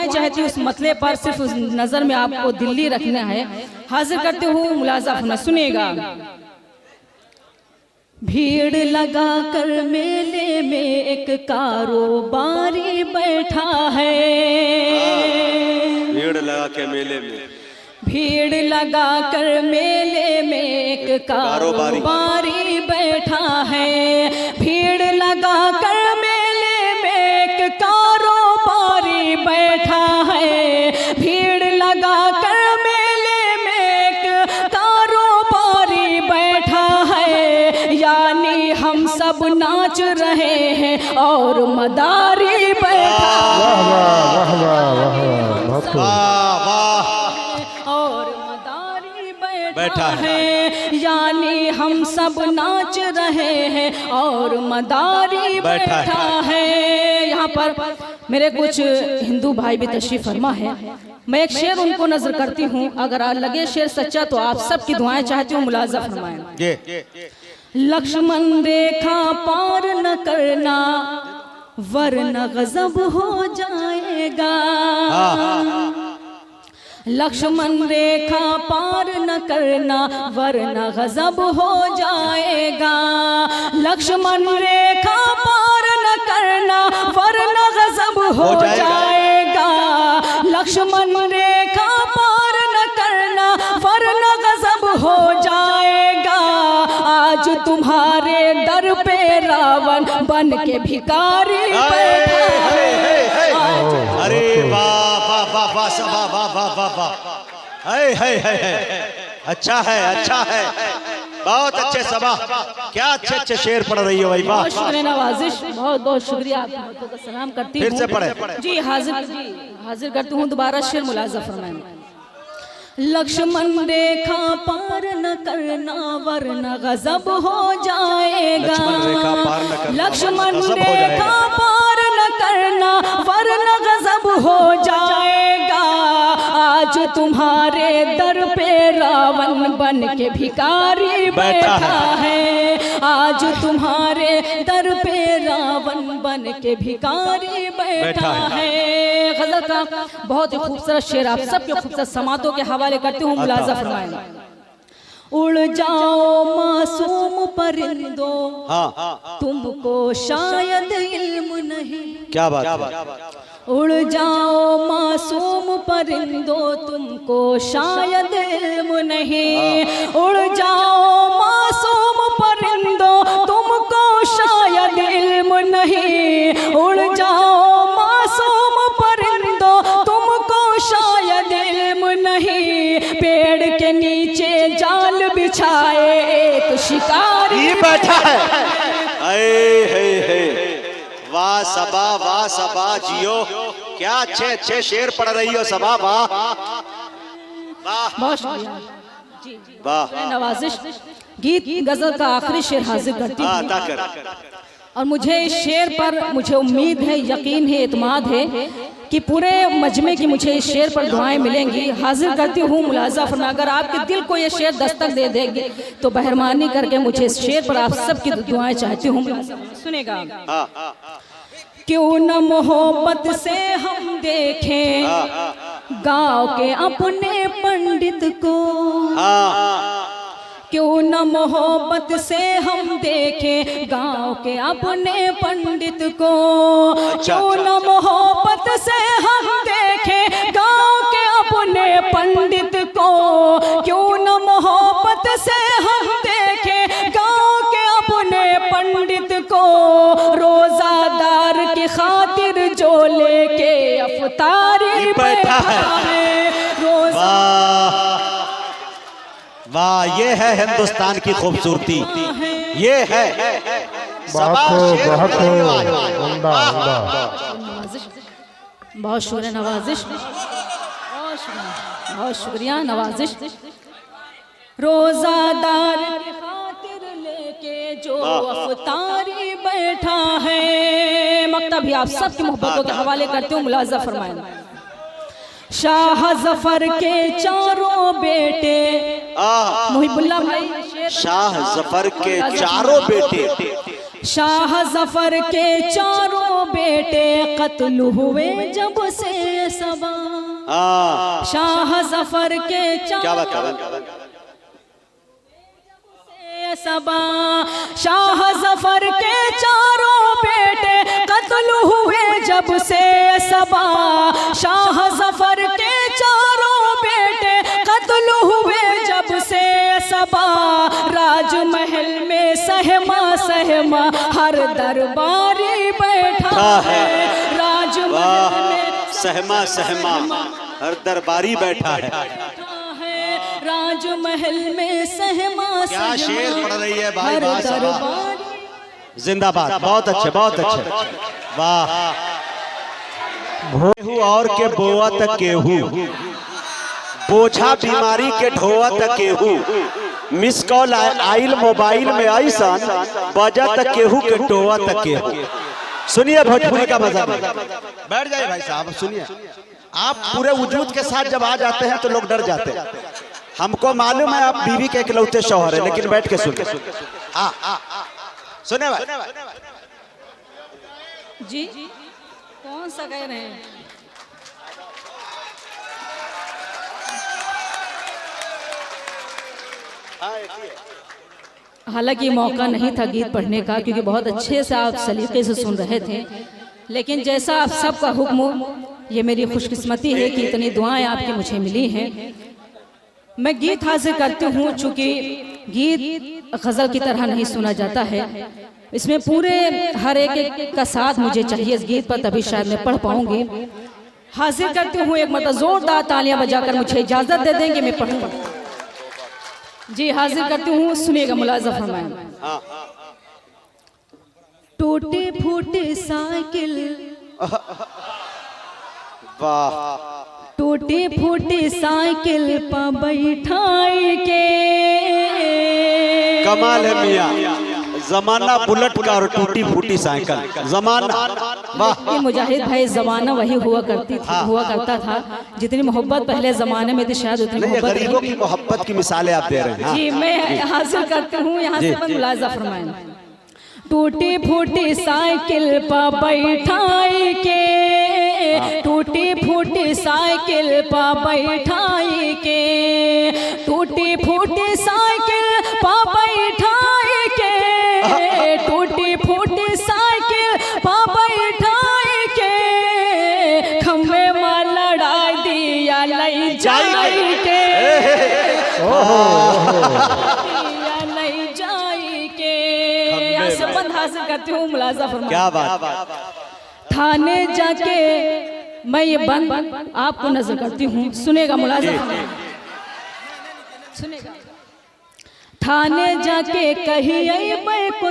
दुआएं चाहती हूँ उस मतले पर, सिर्फ उस नजर में आपको दिल्ली रखना है। हाजिर करते हूँ, मुलाजा फरमाइए, सुनिएगा। भीड़ लगा कर मेले में एक कारोबारी बैठा है। भीड़ लगा के मेले में, भीड़ लगा कर मेले में एक कारोबारी बैठा है। भीड़ लगा कर मेले में एक कारोबारी बैठा है। भीड़ लगा कर मेले में एक कारोबारी बैठा है। यानी हम सब नाच रहे हैं और मदारी बैठा बैठा है। यानी हम सब नाच रहे हैं और मदारी बैठा है। यहाँ पर मेरे कुछ हिंदू भाई भी तशरीफ फरमा है। मैं एक शेर उनको नजर करती हूँ, अगर लगे शेर सच्चा तो आप सब की दुआएं चाहती हूँ, मुलाजा फरमाएं। लक्ष्मण रेखा पार न करना वरना गजब हो जाएगा। लक्ष्मण रेखा पार न करना वरना गजब हो जाएगा। लक्ष्मण रेखा पार न करना वरना गजब हो जाएगा। लक्ष्मण रेखा पार न करना वरना गजब हो जाएगा। आज तुम्हारे दर पे रावण बन के भिखारी बैठा है। अरे वाह वाह वाह वाह वाह वाह वाह वाह, अच्छा है, अच्छा है, बहुत अच्छे सभा, क्या अच्छे अच्छे शेर पढ़ रही हो भाई। वाह, बहुत शुक्रिया नवाजिश, बहुत बहुत शुक्रिया, आपको का सलाम करती हूँ। फिर से पढ़े जी, हाजिर करती हूँ दोबारा शेर, मुलाजा फरमाएं। लक्ष्मण रेखा पार न करना वरना गजब हो जाएगा। लक्ष्मण रेखा पार न करना वरना गजब हो जाएगा। आज तुम्हारे दर पे रावण बन के भिखारी बैठा है। आज तुम्हारे दर पे रावण बन के भिखारी बैठा है। गजल का बहुत ही खूबसूरत शेर आप सबके खूबसूरत समातों के हवाले करती हूँ, मुलाजा फरमाएं। उड़ जाओ मासूम परिंदो तुमको शायद इल्म नहीं। क्या बात, उड़ जाओ मासूम परिंदो तुमको शायद इल्म नहीं। उड़ जाओ मासूम परिंदो तुमको शायद इल्म नहीं। उड़ जाओ मासूम परिंदो तुमको शायद इल्म नहीं। पेड़ के नीचे जाल बिछाए एक शिकारी बैठा है। वाह सबा जियो, क्या अच्छे अच्छे शेर पढ़ रही हो सबा। वाह बहुत शुक्रिया जी, वाह, नवाजिश। गीत गजल का आखिरी शेर हाजिर करती हूँ और मुझे इस शेर पर मुझे उम्मीद है, यकीन है, एतमाद है कि पूरे मजमे की मुझे इस शेर पर दुआएं मिलेंगी। हाजिर करती हूँ, मुलाजा फरमा। अगर आपके दिल को ये शेर दस्तक दे देगी तो मेहरबानी करके मुझे इस शेर पर आप सबकी दुआएं चाहती हूँ, सुनेगा। क्यों न मोहब्बत से हम देखें गांव के अपने पंडित को। क्यों न मोहब्बत से हम देखें गांव के अपने पंडित को। क्यों न मोहब्बत से हम देखें गांव के अपने पंडित को। क्यों न मोहब्बत से हम देखें गांव के अपने पंडित को। रोजादार की खातिर जो लेके अफ्तारी बैठा है। वाह, ये है हिंदुस्तान की खूबसूरती, ये है। बहुत शुक्रिया नवाजिश, बहुत शुक्रिया नवाजिश। रोजादार की खातिर लेके जो अफ्तारी बैठा है। मकतब भी आप सबकी मोहब्बतों के हवाले करते हूँ, मुलाजा फरमाएं। शाह जफर के चारों बेटे, मुहिबुल्लाह भाई, शाह जफर के चारों बेटे, शाह जफर के चारों बेटे कत्ल हुए जब से सब हाँ शाह जफर के क्या बात है। सबा शाह जफर के चारों बेटे कत्ल हुए जब से सबा शाह जफर के चारों बेटे कत्ल हुए जब से सबा राजमहल में सहमा सहमा हर दरबारी बैठा है राजमहल में सहमा सहमा हर दरबारी बैठा है राजमहल में सहमा क्या शेर पढ़ रही है भाई हर वाह दरबारी जिंदाबाद बहुत अच्छे बहुत अच्छे वाह भोहू और के बोआ तक केहू बोझा बीमारी के ढोआ तक केहू मिस कॉल आइल मोबाइल में ऐसन बजा तक केहू के टोआ तक केहू। सुनिए भोजपुरी का मजा बैठ जाइए भाई साहब सुनिए। आप पूरे वजूद के साथ जब आ जाते हैं तो लोग डर जाते हैं। हमको मालूम है आप बीवी के इकलौते शौहर है लेकिन बैठ के सुनिए। सुने भाई जी कौन सा कह रहे हैं हालांकि मौका नहीं था गीत पढ़ने का क्योंकि बहुत अच्छे से आप सलीके से सुन रहे थे लेकिन जैसा आप सबका हुक्म ये मेरी खुशकिस्मती है कि इतनी दुआएं आपकी मुझे मिली हैं। मैं गीत हाजिर करती हूँ चूँकि गीत गज़ल की तरह नहीं सुना जाता है इसमें पूरे हर एक का साथ मुझे चाहिए इस गीत पर तभी शायद मैं पढ़ पाऊंगी। हाजिर करती हूँ एक मतलब जोरदार तालियां बजाकर मुझे इजाज़त दे देंगे मैं पढ़ूँ। जी हाजिर करती हूँ सुनिएगा मुलाज़ा फरमाएं। टूटे फूटे साइकिल वाह टूटे फूटे साइकिल पर बैठाई के कमाल है मियां जमाना बुलेट का और टूटी फूटी साइकिल जमाना वाह। मुजाहिद भाई जमाना वही हुआ करता था जितनी मोहब्बत पहले जमाने में थी शायद उतनी मोहब्बत गरीबों की मोहब्बत की मिसालें आप दे रहे हैं। जी मैं हासिल करती हूँ यहाँ से मुलाज़ा फरमाएं। टूटी फूटी साइकिल पर बैठाई के टूटी फूटी साइकिल पर बैठाई के टूटी फूटी साइकिल पर बैठाई के टूटी फूटी साइकिल पर बैठाई के खम्बे में लड़ाई दिया लई जाई के हासिल करती हूँ मुलाज़ा फरमाएं। क्या बात थाने जाके मैं ये बंद आपको नजर करती हूँ सुनेगा मुलाज़ा सुनेगा। थाने जाके कही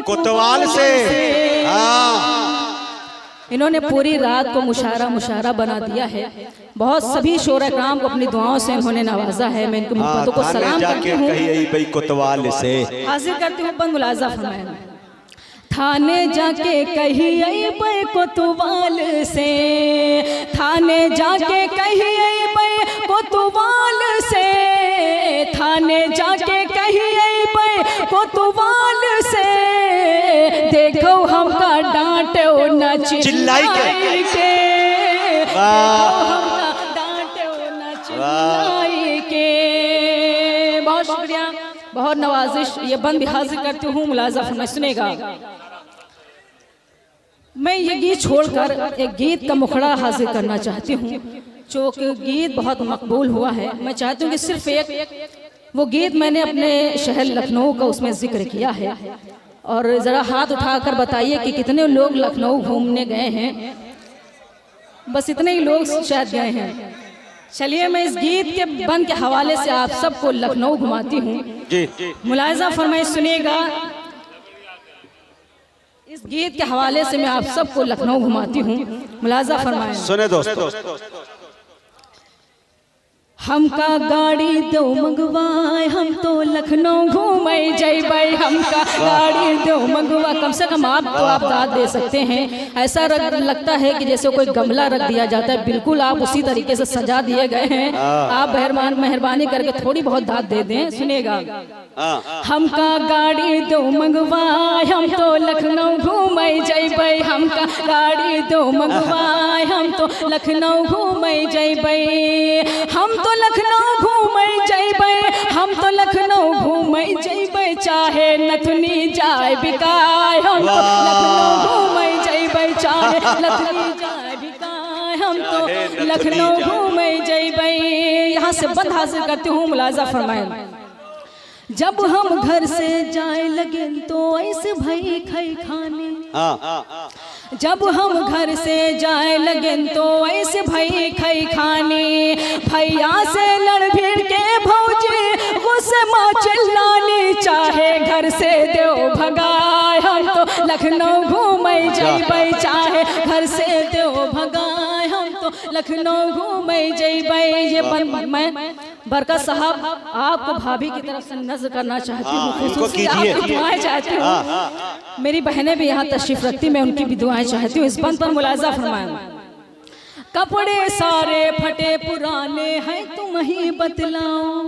कोतवाल से इन्होंने पूरी रात को मुशारा बना दिया है। बहुत सभी शोरा कराम को अपनी दुआओं से इन्होंने नवाजा है। मैं इनकी मोहब्बतों को सलाम करती हूँ। कोतवाल से हाजिर करती हूँ बंद मुलाज़ा फरमाएं। थाने जाके कही कोतवाल से थाने जाके कही कोतवाल से थाने जाके कही कोतवाल से देखो हमका डांटो न चिल्लाई के डांटो न चिल्लाई के। बहुत शुक्रिया बहुत नवाजिश। ये बंद भी हाजिर करती हूँ मुलाज़ा फरमाएं सुनेगा। मैं ये गीत छोड़कर एक गीत का मुखड़ा हाजिर करना चाहती हूँ जो कि गीत बहुत मकबूल हुआ है। मैं चाहती हूँ कि सिर्फ एक वो गीत मैंने अपने शहर लखनऊ का उसमें जिक्र किया है और ज़रा हाथ उठाकर बताइए कि कितने लोग लखनऊ घूमने गए हैं। बस इतने ही लोग शायद गए हैं। चलिए मैं इस गीत के बंद के हवाले से आप सबको लखनऊ घुमाती हूँ। मुलाज़ा फरमाइए सुनिएगा। इस गीत के हवाले से मैं आप सबको लखनऊ घुमाती हूँ। मुलाज़ा फरमाएं। सुने दोस्तों। हमका गाड़ी दो मंगवाए हम तो लखनऊ घूमे जैबै हमका गाड़ी दो मंगवा। कम से कम आप तो आप दाद दे सकते हैं। ऐसा लगता है कि जैसे कोई गमला रख दिया जाता है बिल्कुल आप उसी तरीके से सजा दिए गए हैं। आप मेहरबानी करके थोड़ी बहुत दाद दे दें। सुनिएगा। हमका गाड़ी दो मंगवाए हम तो लखनऊ घूमे जैबै हमका गाड़ी दो मंगवाए हम तो लखनऊ घूमे जैबै हम तो लखनऊ घूमे जैबे, हम तो लखनऊ घूमे जैबे, चाहे नथुनी जाए बिकाए। हम तो लखनऊ घूमे जैबे, चाहे नथुनी जाए बिकाए। हम तो लखनऊ घूमे जैबे। यहाँ से बंद हासिल करती हूँ, मुलाजा फरमाएं। जब हम घर से जाए लगे तो ऐसे भई खई खाने, जब हम घर से जाए लगे तो ऐसे भई खई खाने। भैया से लड़ भिड़ के भौजी गुस्से माँ चिल्लानी, चाहे घर से देव भगाए। हम तो लखनऊ घूमे जैबे, चाहे घर से देव भगाए। हम तो लखनऊ घूमे जैबे। ये मैं बरकत साहब आपको भाभी की तरफ से नज़र करना चाहती हूँ, आपकी दुआएं चाहती हूँ। मेरी बहनें भी यहाँ तशरीफ रखती, मैं उनकी भी दुआएं चाहती हूँ। इस बंद पर मुलाजा फरमाएं। कपड़े सारे फटे पुराने हैं तुम ही बतलाओ,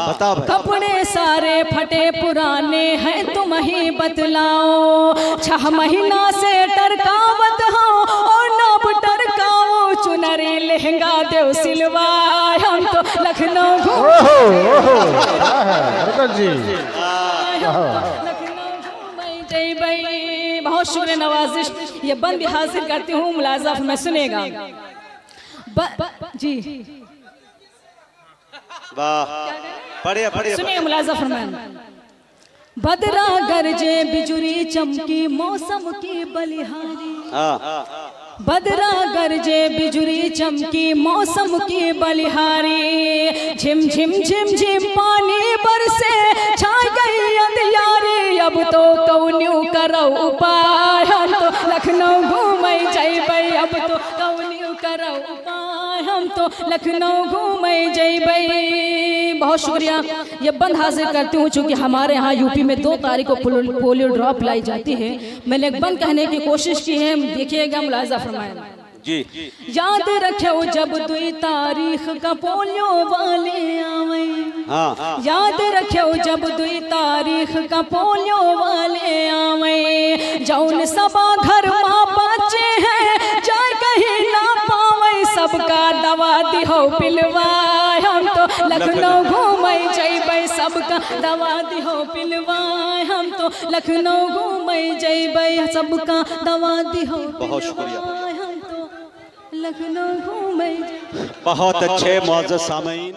बताओ। कपड़े सारे फटे पुराने हैं तुम ही बतलाओ। 6 महीना से टरकावत हो और नब टरकाओ, चुनरी लहंगा देव सिलवाए। हम तो लखनऊ जैबे। बहुत शुक्र नवाजिश। ये बंद भी हासिल करती हूँ, मुलाजा में सुनेगा जी। पढ़िए पढ़िए सुनिए, मुलाजा फरमान। बदरा गरजे बिजुरी चमकी मौसम की बलिहारी, बदरा गरजे बिजुरी चमकी मौसम की बलिहारी। झिम झिम झिम झिम पानी बरसे छा गई अंधियारी, अब तो कौन्यू करो उपाय। हम तो लखनऊ घूमे जैबे, अब तो कौन्यू करो उपाय। हम तो लखनऊ घूमे जैबे। बहुत शुक्रिया। ये बंद हासिल करती हूँ, चूँकि हमारे यहाँ यूपी में 2 तारीख को पोलियो ड्रॉप लाई जाती है। मैंने एक बंद कहने की कोशिश की है, देखिएगा, मुलाजा फरमाएं जी। याद रखो जब 2 तारीख का पोलियो वाले आवे, याद रखो जब 2 तारीख का पोलियो वाले आवे। जौन सबा घर माँ बच्चे हैं जाए कहीं ना पावे, सबका दवा दिहो पिलवाए। हम तो लखनऊ घूमे जैबे, सबका दवा दिहो पिलवाए। हम तो लखनऊ घूमे जैबे, सबका दवा दिहो। बहुत शुक्रिया। हम तो लखनऊ घूमे। बहुत अच्छे मौजूद सामीन।